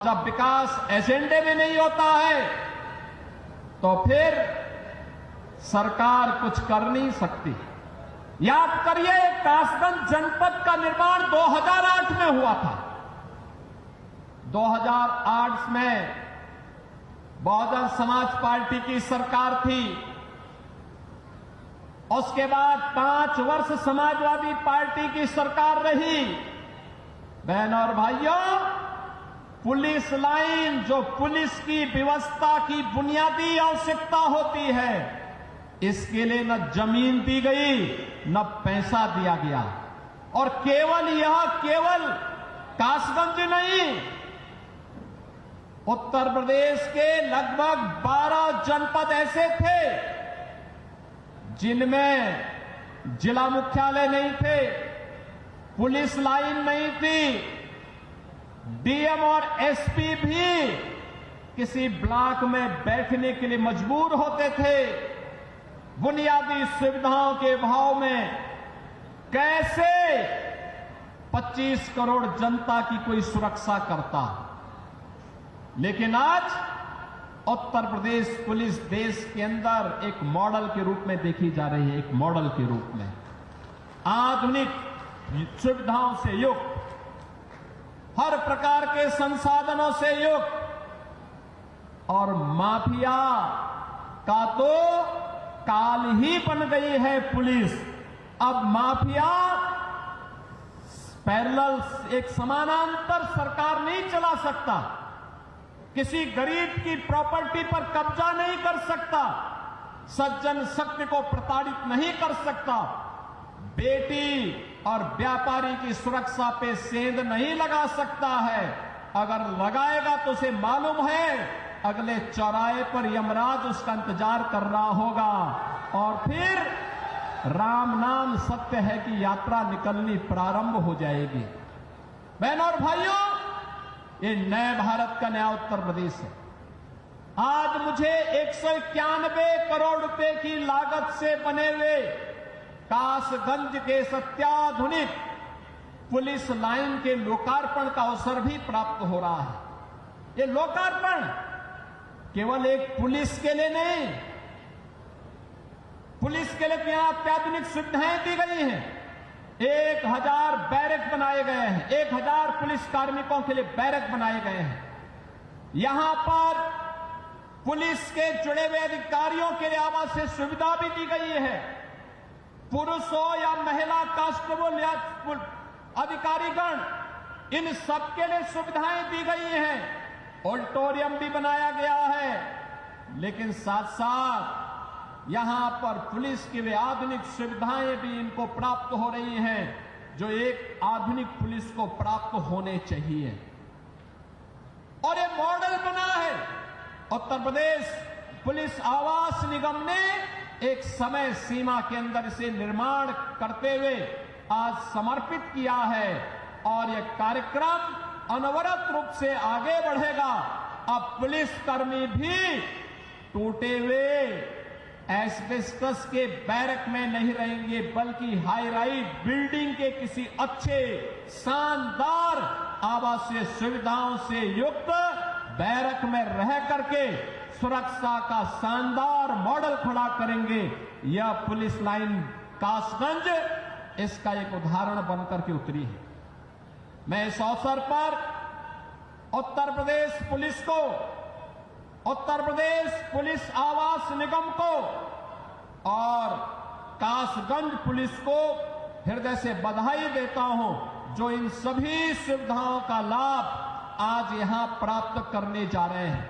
जब विकास एजेंडे में नहीं होता है तो फिर सरकार कुछ कर नहीं सकती। याद करिए, कासगंज जनपद का निर्माण 2008 में हुआ था। 2008 में बहुजन समाज पार्टी की सरकार थी। उसके बाद 5 वर्ष समाजवादी पार्टी की सरकार रही। बहनों और भाइयों, पुलिस लाइन जो पुलिस की व्यवस्था की बुनियादी आवश्यकता होती है, इसके लिए न जमीन दी गई न पैसा दिया गया। और केवल कासगंज नहीं, उत्तर प्रदेश के लगभग 12 जनपद ऐसे थे जिनमें जिला मुख्यालय नहीं थे, पुलिस लाइन नहीं थी, डीएम और एसपी भी किसी ब्लॉक में बैठने के लिए मजबूर होते थे। बुनियादी सुविधाओं के अभाव में कैसे 25 करोड़ जनता की कोई सुरक्षा करता। लेकिन आज उत्तर प्रदेश पुलिस देश के अंदर एक मॉडल के रूप में देखी जा रही है। एक मॉडल के रूप में आधुनिक सुविधाओं से युक्त, हर प्रकार के संसाधनों से युक्त। और माफिया का तो काल ही बन गई है पुलिस। अब माफिया पैरेलल, एक समानांतर सरकार नहीं चला सकता, किसी गरीब की प्रॉपर्टी पर कब्जा नहीं कर सकता, सज्जन शक्ति को प्रताड़ित नहीं कर सकता, बेटी और व्यापारी की सुरक्षा पे सेंध नहीं लगा सकता है। अगर लगाएगा तो उसे मालूम है अगले चौराहे पर यमराज उसका इंतजार कर रहा होगा और फिर राम नाम सत्य है कि यात्रा निकलनी प्रारंभ हो जाएगी। बहनों और भाइयों, ये नए भारत का नया उत्तर प्रदेश है। आज मुझे 191 करोड़ रुपए की लागत से बने हुए कासगंज के अत्याधुनिक पुलिस लाइन के लोकार्पण का अवसर भी प्राप्त हो रहा है। ये लोकार्पण केवल एक पुलिस के लिए नहीं, पुलिस के लिए यहां अत्याधुनिक सुविधाएं दी गई हैं। 1000 बैरक बनाए गए हैं, 1000 पुलिस कार्मिकों के लिए बैरक बनाए गए हैं। यहां पर पुलिस के जुड़े हुए अधिकारियों के लिए आवासीय सुविधा भी दी गई है। पुरुष हो या महिला कांस्टेबल या अधिकारीगण, इन सबके लिए सुविधाएं दी गई हैं। ऑडिटोरियम भी बनाया गया है। लेकिन साथ साथ यहां पर पुलिस की वे आधुनिक सुविधाएं भी इनको प्राप्त हो रही हैं जो एक आधुनिक पुलिस को प्राप्त होने चाहिए। और ये मॉडल बना है। उत्तर प्रदेश पुलिस आवास निगम ने एक समय सीमा के अंदर इसे निर्माण करते हुए आज समर्पित किया है और यह कार्यक्रम अनवरत रूप से आगे बढ़ेगा। अब पुलिसकर्मी भी टूटे हुए एस्बेस्टस के बैरक में नहीं रहेंगे, बल्कि हाई राइज बिल्डिंग के किसी अच्छे शानदार आवासीय सुविधाओं से युक्त बैरक में रह करके सुरक्षा का शानदार मॉडल खड़ा करेंगे। यह पुलिस लाइन कासगंज इसका एक उदाहरण बनकर के उतरी है। मैं इस अवसर पर उत्तर प्रदेश पुलिस को, उत्तर प्रदेश पुलिस आवास निगम को और कासगंज पुलिस को हृदय से बधाई देता हूं जो इन सभी सुविधाओं का लाभ आज यहां प्राप्त करने जा रहे हैं।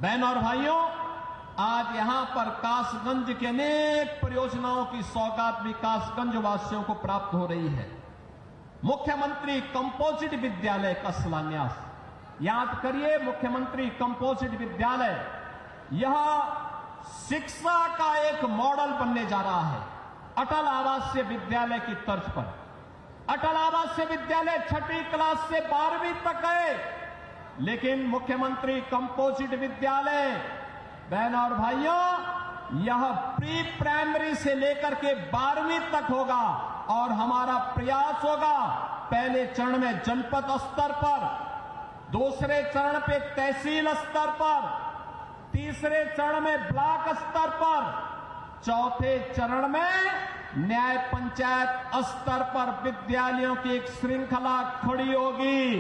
बहनों और भाइयों, आज यहां पर कासगंज के अनेक परियोजनाओं की सौगात भी कासगंज वासियों को प्राप्त हो रही है। मुख्यमंत्री कंपोजिट विद्यालय का शिलान्यास, याद करिए, मुख्यमंत्री कंपोजिट विद्यालय, यह शिक्षा का एक मॉडल बनने जा रहा है अटल आवासीय विद्यालय की तर्ज पर। अटल आवासीय विद्यालय 6ठी क्लास से 12वीं तक है, लेकिन मुख्यमंत्री कंपोजिट विद्यालय, बहनों और भाइयों, यह प्री प्राइमरी से लेकर के 12वीं तक होगा और हमारा प्रयास होगा पहले चरण में जनपद स्तर पर दूसरे चरण पे तहसील स्तर पर, तीसरे चरण में ब्लॉक स्तर पर, चौथे चरण में न्याय पंचायत स्तर पर विद्यालयों की एक श्रृंखला खड़ी होगी।